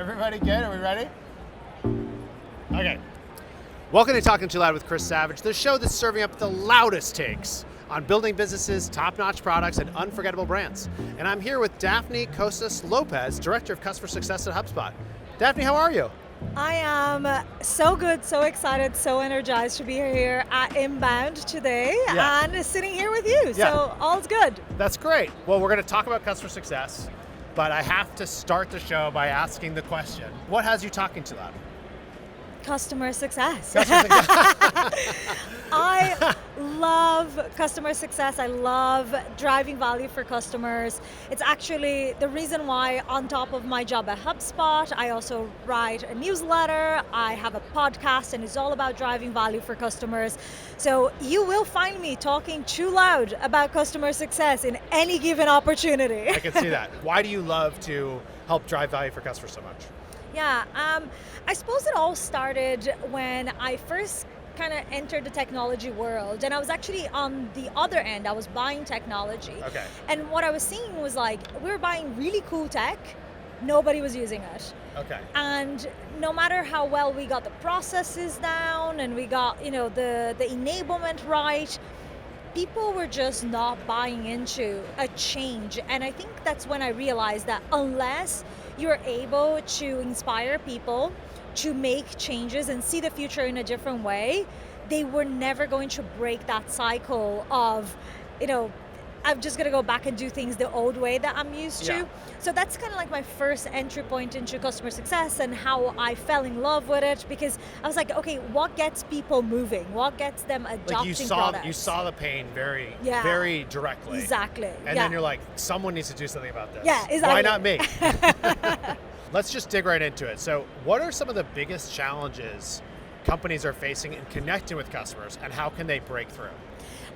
Everybody good? Are we ready? Okay. Welcome to Talking Too Loud with Chris Savage, the show that's serving up the loudest takes on building businesses, top-notch products, and unforgettable brands. And I'm here with Daphne Costa Lopes, Director of Customer Success at HubSpot. Daphne, how are you? I am so good, so excited, so energized to be here at Inbound today and sitting here with you. So all's good. That's great. Well, we're going to talk about customer success, but I have to start the show by asking the question, what has you talking too loud? Customer success. Customer success. I love customer success. I love driving value for customers. It's actually the reason why on top of my job at HubSpot, I also write a newsletter. I have a podcast and it's all about driving value for customers. So you will find me talking too loud about customer success in any given opportunity. I can see that. Why do you love to help drive value for customers so much? Yeah, I suppose it all started when I first kind of entered the technology world, and I was actually on the other end. I was buying technology. Okay. And what I was seeing was like, we were buying really cool tech, nobody was using it. Okay. And no matter how well we got the processes down and we got, the enablement right, people were just not buying into a change. And I think that's when I realized that unless you're able to inspire people to make changes and see the future in a different way, they were never going to break that cycle of, I'm just going to go back and do things the old way that I'm used to. So that's kind of like my first entry point into customer success and how I fell in love with it, because I was like, okay, what gets people moving? What gets them adopting products? You saw the pain very directly. Exactly. And then you're like, someone needs to do something about this. Yeah, exactly. Why not me? Let's just dig right into it. So what are some of the biggest challenges companies are facing in connecting with customers, and how can they break through?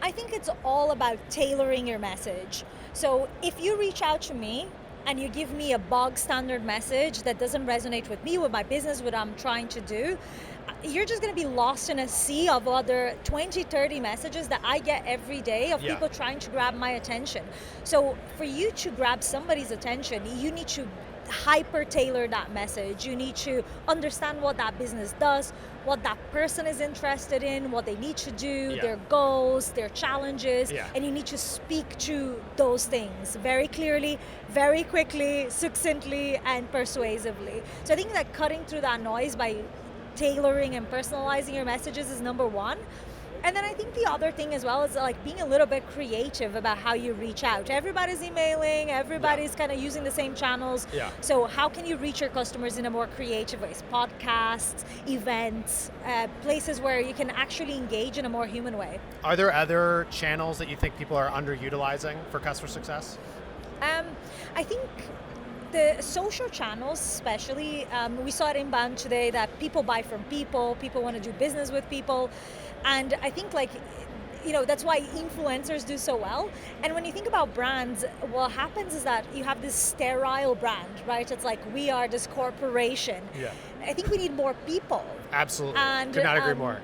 I think it's all about tailoring your message. So if you reach out to me and you give me a bog standard message that doesn't resonate with me, with my business, what I'm trying to do, you're just going to be lost in a sea of other 20, 30 messages that I get every day of people trying to grab my attention. So for you to grab somebody's attention, you need to hyper tailor that message. You need to understand what that business does, what that person is interested in, what they need to do, their goals, their challenges, and you need to speak to those things very clearly, very quickly, succinctly, and persuasively. So I think that cutting through that noise by tailoring and personalizing your messages is number one. And then I think the other thing as well is like being a little bit creative about how you reach out. Everybody's emailing, everybody's kind of using the same channels. So how can you reach your customers in a more creative way? Podcasts, events, places where you can actually engage in a more human way. Are there other channels that you think people are underutilizing for customer success? I think the social channels especially, we saw at Inbound today that people buy from people want to do business with people. And I think that's why influencers do so well. And when you think about brands, what happens is that you have this sterile brand, right? It's like we are this corporation. I think we need more people. Absolutely. And could not agree more.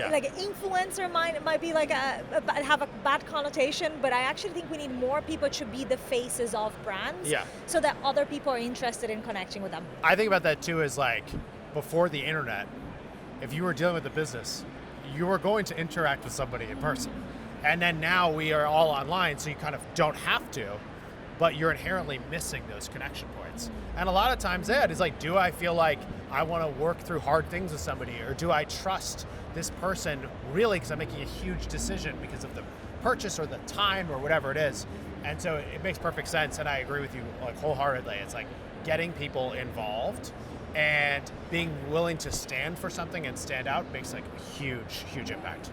Like influencer might be like have a bad connotation, but I actually think we need more people to be the faces of brands so that other people are interested in connecting with them. I think about that too as like before the internet, if you were dealing with a business, you were going to interact with somebody in person. And then now we are all online, so you kind of don't have to, but you're inherently missing those connection points. And a lot of times that is like, do I feel like I want to work through hard things with somebody, or do I trust this person really because I'm making a huge decision because of the purchase or the time or whatever it is. And so it makes perfect sense, and I agree with you like wholeheartedly. It's like getting people involved and being willing to stand for something and stand out makes like a huge impact.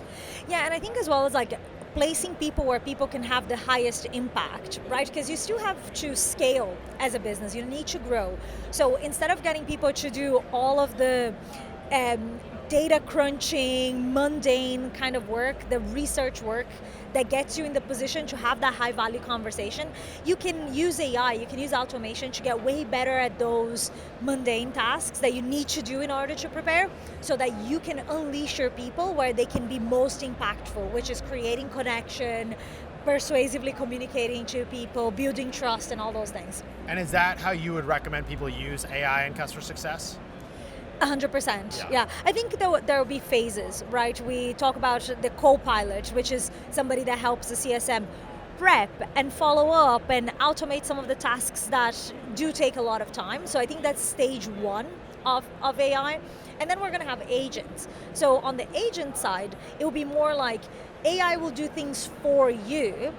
Yeah, and I think as well as like placing people where people can have the highest impact, right? Because you still have to scale as a business, you need to grow. So instead of getting people to do all of the data crunching, mundane kind of work, the research work that gets you in the position to have that high value conversation, you can use AI, you can use automation to get way better at those mundane tasks that you need to do in order to prepare, so that you can unleash your people where they can be most impactful, which is creating connection, persuasively communicating to people, building trust and all those things. And is that how you would recommend people use AI in customer success? 100%. Yeah. I think there will be phases, right? We talk about the co-pilot, which is somebody that helps the CSM prep and follow up and automate some of the tasks that do take a lot of time. So I think that's stage one of AI. And then we're going to have agents. So on the agent side, it will be more like AI will do things for you.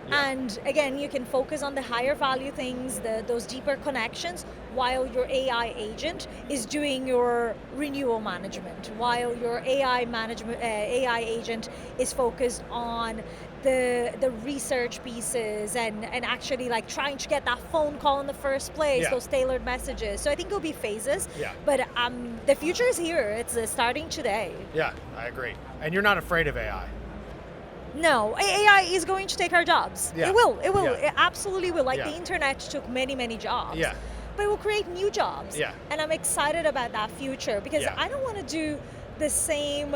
Yeah. And again, you can focus on the higher value things, those deeper connections, while your AI agent is doing your renewal management, while your AI agent is focused on the research pieces and actually like trying to get that phone call in the first place, those tailored messages. So I think it'll be phases, but the future is here. It's starting today. Yeah, I agree. And you're not afraid of AI? No, AI is going to take our jobs. Yeah. It will, Yeah. it absolutely will. Like the internet took many jobs. Yeah. But it will create new jobs. Yeah. And I'm excited about that future because I don't want to do the same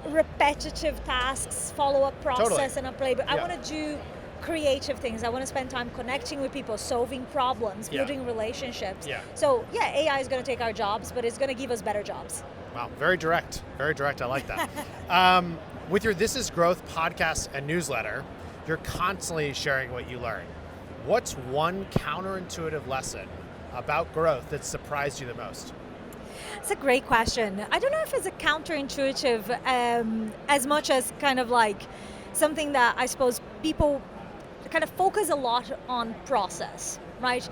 repetitive tasks, follow-up process and upgrade, but I want to do creative things. I want to spend time connecting with people, solving problems, building relationships. Yeah. So AI is going to take our jobs, but it's going to give us better jobs. Wow, very direct. Very direct. I like that. With your This Is Growth podcast and newsletter, you're constantly sharing what you learn. What's one counterintuitive lesson about growth that surprised you the most? It's a great question. I don't know if it's a counterintuitive as much as kind of like something that I suppose people kind of focus a lot on process, right?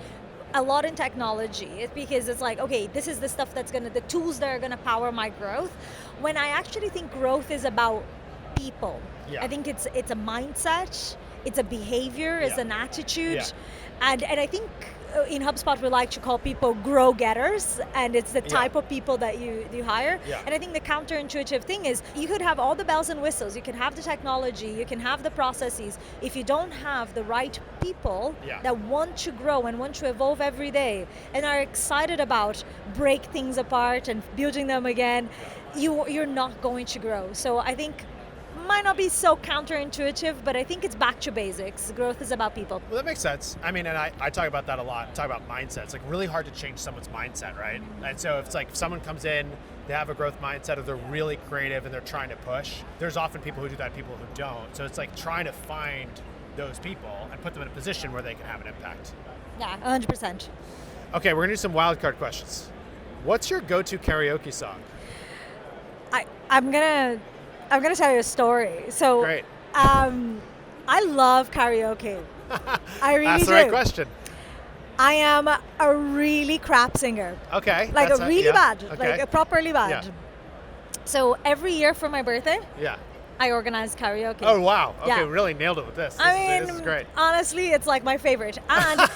A lot in technology. It's because it's like, okay, this is the stuff the tools that are gonna power my growth. When I actually think growth is about people. I think it's a mindset, it's a behavior, it's an attitude. And I think in HubSpot we like to call people grow getters, and it's the type of people that you hire. And I think the counterintuitive thing is you could have all the bells and whistles, you can have the technology, you can have the processes. If you don't have the right people that want to grow and want to evolve every day and are excited about break things apart and building them again, you're not going to grow. So I think might not be so counterintuitive, but I think it's back to basics. Growth is about people. Well, that makes sense. I mean, and I talk about that a lot. Talk about mindset. It's like really hard to change someone's mindset, right? And so if it's like if someone comes in, they have a growth mindset, or they're really creative and they're trying to push, there's often people who do that, people who don't. So it's like trying to find those people and put them in a position where they can have an impact. Yeah, 100%. Okay, we're gonna do some wildcard questions. What's your go-to karaoke song? I'm gonna tell you a story. So, Great. I love karaoke. I really do. That's the right question. I am a really crap singer. Okay. Like a really bad, okay. like a properly bad. Yeah. So every year for my birthday, Yeah. I organize karaoke. Oh, wow. Okay, Yeah. really nailed it with this. This is great. Honestly, it's like my favorite. And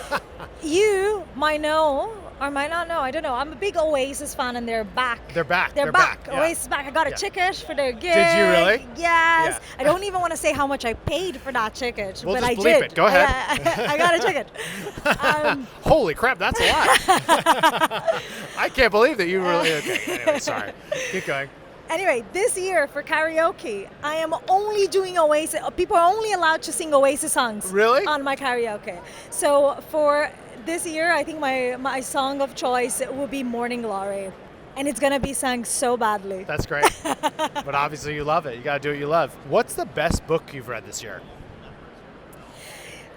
you might know or might not know, I don't know. I'm a big Oasis fan, and they're back. They're back. They're back. Oasis is back. I got a ticket for their gig. Did you really? Yes. Yeah. I don't even want to say how much I paid for that ticket, We'll but just I bleep did. it. Go ahead. I got a ticket. Holy crap, that's a lot. I can't believe that you really. Okay. Anyway, sorry. Keep going. Anyway, this year for karaoke, I am only doing Oasis. People are only allowed to sing Oasis songs. Really? On my karaoke. So for this year, I think my song of choice will be Morning Glory. And it's going to be sung so badly. That's great. But obviously you love it. You got to do what you love. What's the best book you've read this year?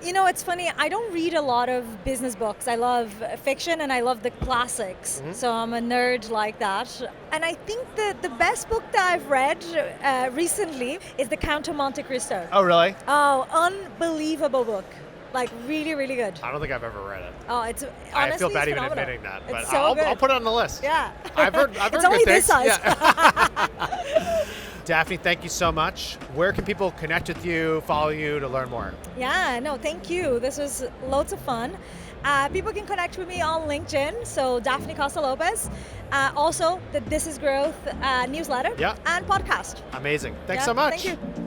You know, it's funny. I don't read a lot of business books. I love fiction and I love the classics. Mm-hmm. So I'm a nerd like that. And I think that the best book that I've read recently is The Count of Monte Cristo. Oh, really? Oh, unbelievable book. Like really, really good. I don't think I've ever read it. Oh, it's honestly I feel bad even phenomenal. admitting that, but It's so I'll put it on the list. Yeah. I've heard it's good only things. this size. Yeah. Daphne, thank you so much. Where can people connect with you, follow you to learn more? Yeah, no, thank you. This was loads of fun. People can connect with me on LinkedIn, so Daphne Costa Lopes. Also, the This Is Growth newsletter and podcast. Amazing. Thanks so much. Thank you.